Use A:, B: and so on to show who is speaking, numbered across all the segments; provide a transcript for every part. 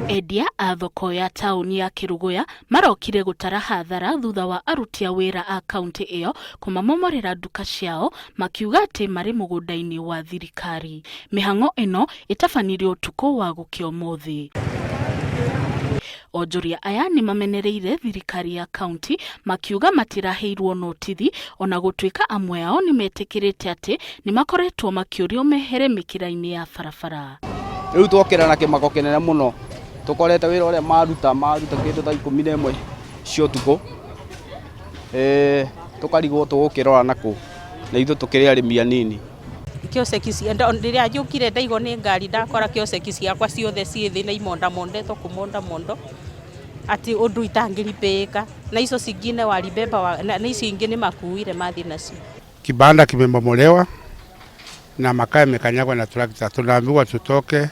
A: Endia a thoko ya tauni ya Kerugoya marokire gutara hathara thutha wa aruti a wĩra a kaunti iyo kumomorera nduka ciao makiuga ati mari mugunda-ini wa thirikari. Mihang'o ino itabanire utuko wa gukia umuthi. Onjoria aya ni mamenereire thirikari ya kaunti makiuga matiraheirwo notithi ona gutuika amwe ao ni metikirite ati ni makoretwo makiurio mehere mikira-ini ya barabara.
B: Riu twokera na kimako kinene muno tukorete wira uria maruta kindu ta 11 cio tuko tukarigwo tugukirora naku na ithu tukiri arimi anini
C: kioseki cia ndiria njukire ndaigo ni ngari ndakora kioseki ciakwa ciothe cithi na imonda mondetwo kumonda mondo ati undu itangiripika na icio cingine walibeba na icio ingi ni makuire mathi nacio.
D: Kibanda kimemomolewa na makaa yamekanyagwa na trakta. Tunaambiwa tutoke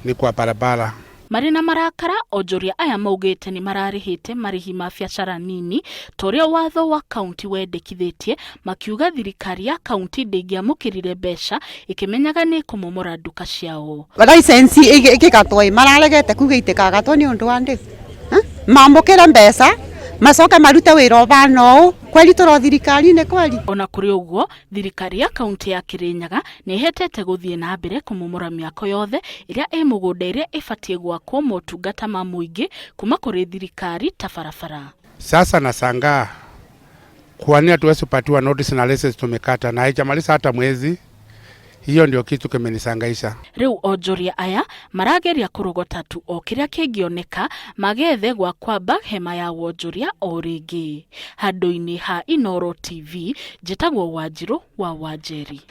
D: ni kwa barabara.
A: Marina marakara onjoria aya maugite ni mararihite marihi ma biacara nini toria watho wa kaunti wendekithitie makiuga thirikari ya kaunti ndingiamukirire mbeca ikimenyaga ni kumomora nduka ciao.
E: License ikikatwa mararegete kuga itikagatwo ni undu wa ndi mamukira mbeca macoka maruta wira bano kweli toro thirikari ne kweli. Ona kuri uguo thirikari ya kaunti ya Kirinyaga ni hetete guthie na mbere kumomora miako yothe iria mugunda iria ibatie gwakwo motungata ma muingi kuma kuri thirikari ta barabara.
D: Sasa nasanga kwani hatuwezi patiwa notice na license tumekata na haijamaliza hata mwezi. Hiyo ndio kitu kimenisangaisha.
A: Riu onjoria aya marageria kurogota tu o kiria kingioneka magethe gwa kwamba hema ya onjoria o ringi. Handu-ini ha Inoro TV njitagwo Wanjiru wa Wanjeri.